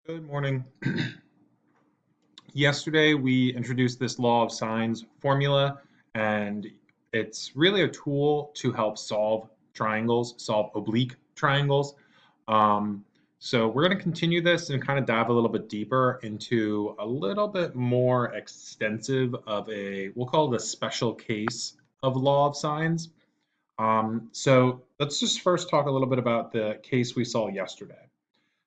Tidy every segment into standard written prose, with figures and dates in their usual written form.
Good morning. Yesterday, we introduced this law of sines formula, and it's really a tool to help solve triangles, solve oblique triangles. Um, so we're going to continue this and kind of dive a little bit deeper into a little bit more extensive of we'll call it a special case of law of sines. So let's just first talk a little bit about the case we saw yesterday.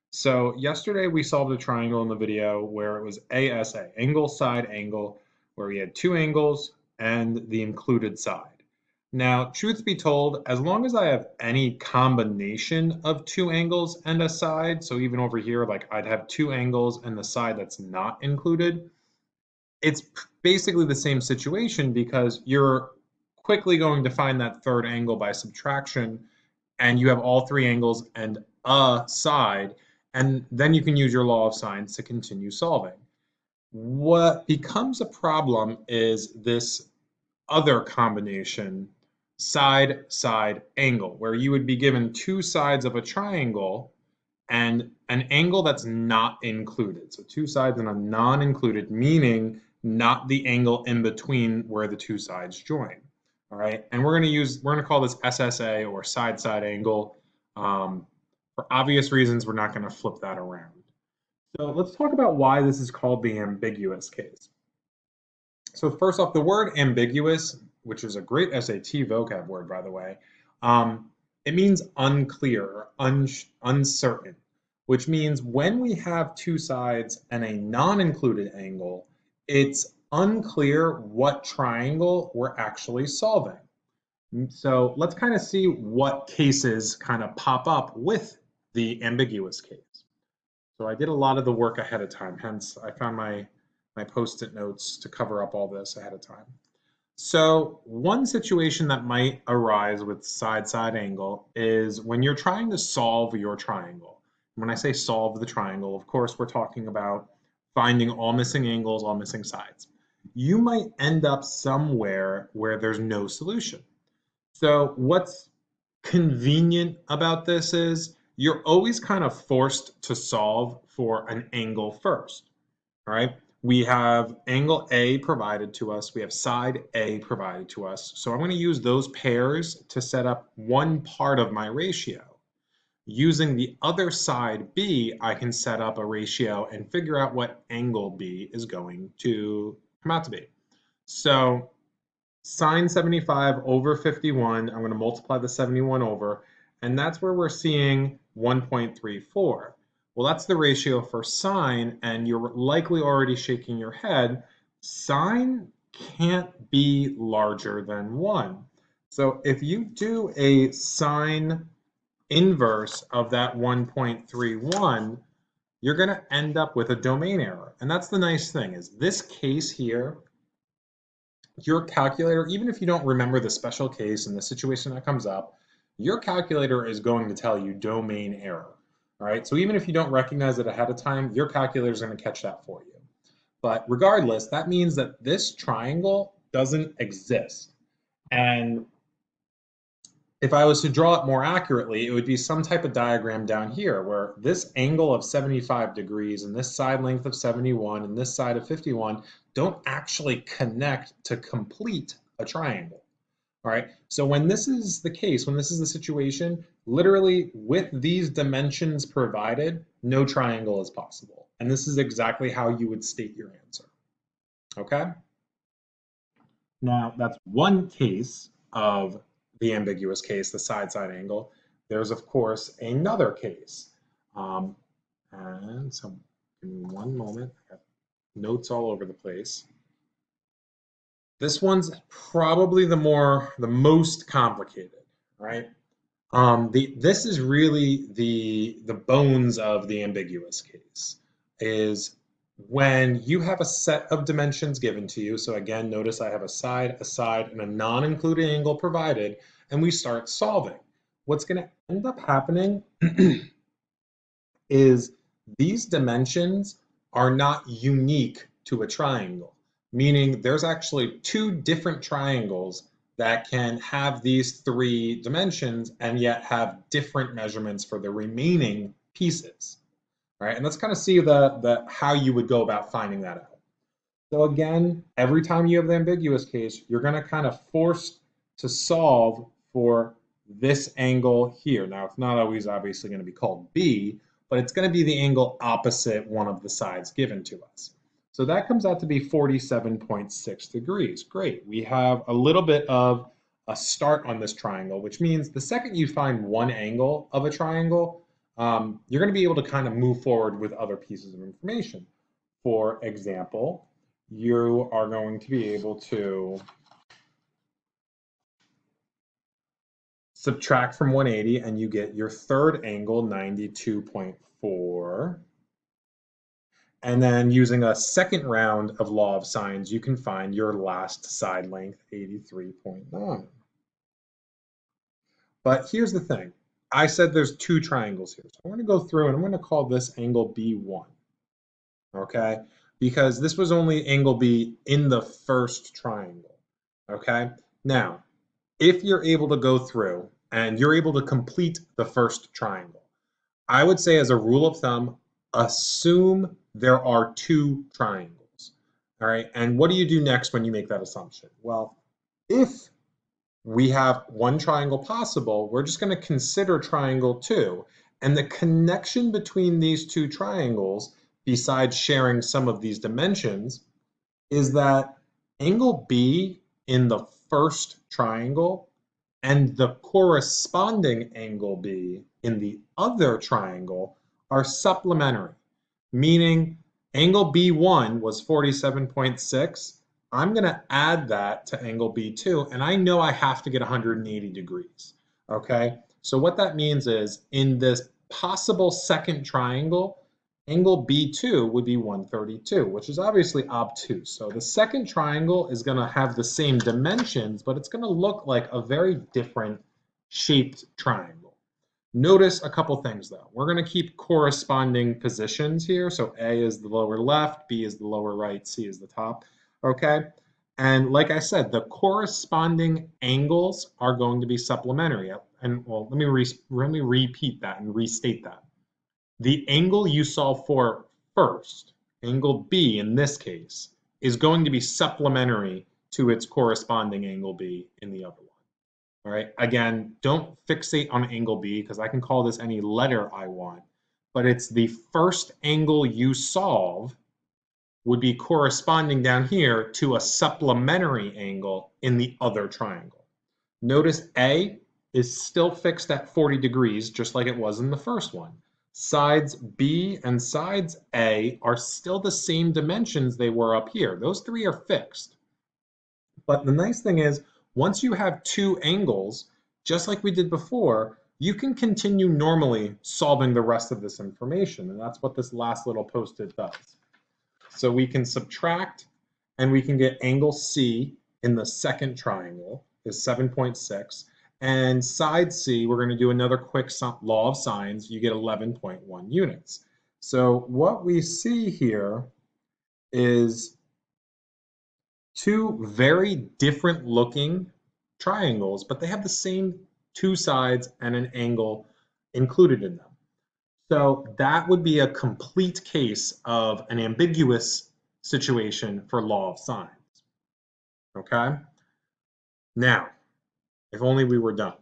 So yesterday we solved a triangle in the video where it was ASA, angle side angle, where we had two angles and the included side. Now, truth be told, as long as I have any combination of two angles and a side, so even over here, like I'd have two angles and the side that's not included, it's basically the same situation because you're quickly going to find that third angle by subtraction, and you have all three angles and a side, and then you can use your law of sines to continue solving. What becomes a problem is this other combination, side angle, where you would be given two sides of a triangle and an angle that's not included. So two sides and a non-included, meaning not the angle in between where the two sides join. All right, and we're going to call this SSA, or side angle. For obvious reasons, we're not going to flip that around. So let's talk about why this is called the ambiguous case. So first off, the word ambiguous, which is a great SAT vocab word, by the way, it means unclear, uncertain, which means when we have two sides and a non-included angle, it's unclear what triangle we're actually solving. So let's kind of see what cases kind of pop up with the ambiguous case. So I did a lot of the work ahead of time, hence I found my post-it notes to cover up all this ahead of time. So one situation that might arise with side angle is when you're trying to solve your triangle. When I say solve the triangle, of course, we're talking about finding all missing angles, all missing sides. You might end up somewhere where there's no solution. So what's convenient about this is you're always kind of forced to solve for an angle first. All right. We have angle A provided to us. We have side A provided to us. So I'm going to use those pairs to set up one part of my ratio. Using the other side B, I can set up a ratio and figure out what angle B is going to come out to be. So sine 75 over 51, I'm going to multiply the 71 over, and that's where we're seeing 1.34. Well, that's the ratio for sine, and you're likely already shaking your head. Sine can't be larger than 1. So if you do a sine inverse of that 1.31, you're going to end up with a domain error. And that's the nice thing, is this case here, your calculator, even if you don't remember the special case and the situation that comes up, your calculator is going to tell you domain error. All right, so even if you don't recognize it ahead of time, your calculator is going to catch that for you. But regardless, that means that this triangle doesn't exist. And if I was to draw it more accurately, it would be some type of diagram down here where this angle of 75 degrees and this side length of 71 and this side of 51 don't actually connect to complete a triangle. All right, so when this is the case, when this is the situation, literally with these dimensions provided, no triangle is possible. And this is exactly how you would state your answer. Okay? Now, that's one case of the ambiguous case, the side angle. There's, of course, another case. And so, in one moment, I got notes all over the place. This one's probably the most complicated, right? This is really the bones of the ambiguous case, is when you have a set of dimensions given to you. So again, notice I have a side, and a non-included angle provided, and we start solving. What's going to end up happening is these dimensions are not unique to a triangle, meaning there's actually two different triangles that can have these three dimensions and yet have different measurements for the remaining pieces. All right, and let's kind of see how you would go about finding that out. So again, every time you have the ambiguous case, you're going to kind of force to solve for this angle here. Now, it's not always obviously going to be called B, but it's going to be the angle opposite one of the sides given to us. So that comes out to be 47.6 degrees. Great. We have a little bit of a start on this triangle, which means the second you find one angle of a triangle, you're going to be able to kind of move forward with other pieces of information. For example, you are going to be able to subtract from 180 and you get your third angle, 92.4. And then using a second round of law of sines, you can find your last side length, 83.9. But here's the thing. I said there's two triangles here. So I'm going to go through and I'm going to call this angle B1. Okay? Because this was only angle B in the first triangle. Okay? Now, if you're able to go through and you're able to complete the first triangle, I would say as a rule of thumb, assume there are two triangles. All right. And what do you do next when you make that assumption? Well, if we have one triangle possible, we're just going to consider triangle 2. And the connection between these two triangles, besides sharing some of these dimensions, is that angle B in the first triangle and the corresponding angle B in the other triangle are supplementary, meaning angle B1 was 47.6. I'm going to add that to angle B2, and I know I have to get 180 degrees, okay? So what that means is in this possible second triangle, angle B2 would be 132, which is obviously obtuse. So the second triangle is going to have the same dimensions, but it's going to look like a very different shaped triangle. Notice a couple things though. We're going to keep corresponding positions here. So A is the lower left, B is the lower right, C is the top. Okay? And like I said, the corresponding angles are going to be supplementary. And well, let me repeat that and restate that. The angle you solve for first, angle B in this case, is going to be supplementary to its corresponding angle B in the other one. All right, again, don't fixate on angle B because I can call this any letter I want, but it's the first angle you solve would be corresponding down here to a supplementary angle in the other triangle. Notice A is still fixed at 40 degrees, just like it was in the first one. Sides B and sides A are still the same dimensions they were up here. Those three are fixed. But the nice thing is, once you have two angles, just like we did before, you can continue normally solving the rest of this information. And that's what this last little post-it does. So we can subtract and we can get angle C in the second triangle is 7.6. And side C, we're going to do another quick law of sines. You get 11.1 units. So what we see here is two very different looking triangles, but they have the same two sides and an angle included in them. So that would be a complete case of an ambiguous situation for law of sines. Okay? Now, if only we were done.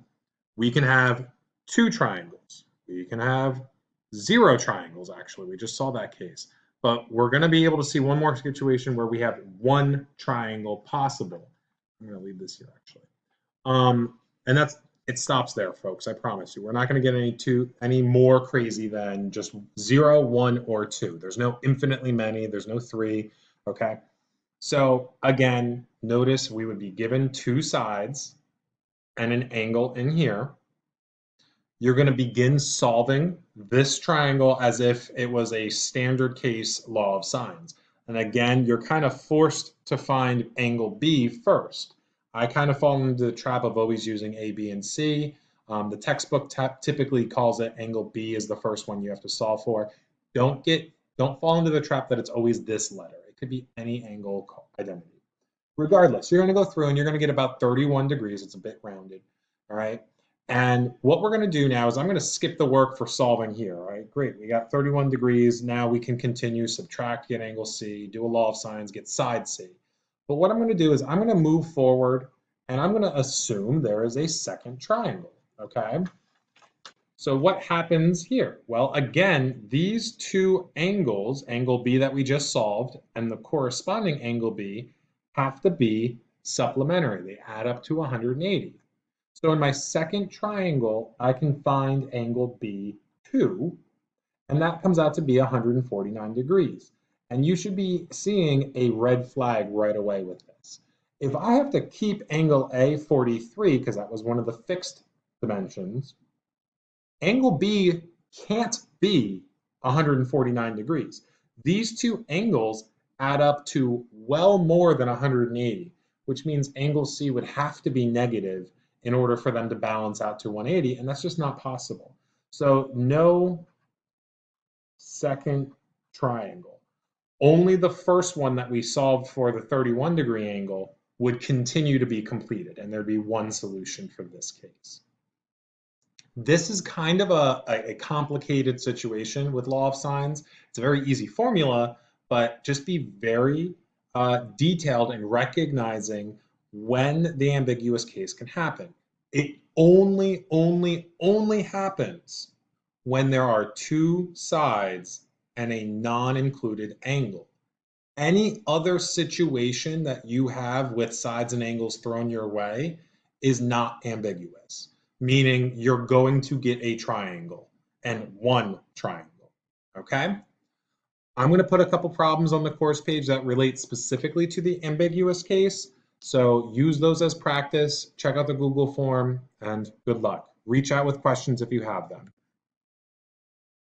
We can have two triangles. We can have zero triangles, actually. We just saw that case. But we're going to be able to see one more situation where we have one triangle possible. I'm going to leave this here, actually. And it stops there, folks. I promise you. We're not going to get any more crazy than just 0, 1, or 2. There's no infinitely many. There's no 3. Okay. So again, notice we would be given two sides and an angle in here. You're going to begin solving this triangle as if it was a standard case law of sines. And again, you're kind of forced to find angle B first. I kind of fall into the trap of always using A, B, and C. The textbook typically calls it angle B is the first one you have to solve for. Don't fall into the trap that it's always this letter. It could be any angle identity. Regardless, you're going to go through and you're going to get about 31 degrees. It's a bit rounded. All right. And what we're going to do now is I'm going to skip the work for solving here. All right, great. We got 31 degrees. Now we can continue, subtract, get angle C, do a law of sines, get side C. But what I'm going to do is I'm going to move forward and I'm going to assume there is a second triangle. Okay. So what happens here? Well, again, these two angles, angle B that we just solved and the corresponding angle B, have to be supplementary. They add up to 180. So in my second triangle, I can find angle B2, and that comes out to be 149 degrees. And you should be seeing a red flag right away with this. If I have to keep angle A 43, because that was one of the fixed dimensions, angle B can't be 149 degrees. These two angles add up to well more than 180, which means angle C would have to be negative in order for them to balance out to 180, and that's just not possible. So no second triangle. Only the first one that we solved for the 31-degree angle would continue to be completed, and there'd be one solution for this case. This is kind of a complicated situation with law of sines. It's a very easy formula, but just be very detailed in recognizing when the ambiguous case can happen. It only happens when there are two sides and a non-included angle. Any other situation that you have with sides and angles thrown your way is not ambiguous, meaning you're going to get a triangle and one triangle, okay? I'm going to put a couple problems on the course page that relate specifically to the ambiguous case, so use those as practice, check out the Google form, and good luck. Reach out with questions if you have them.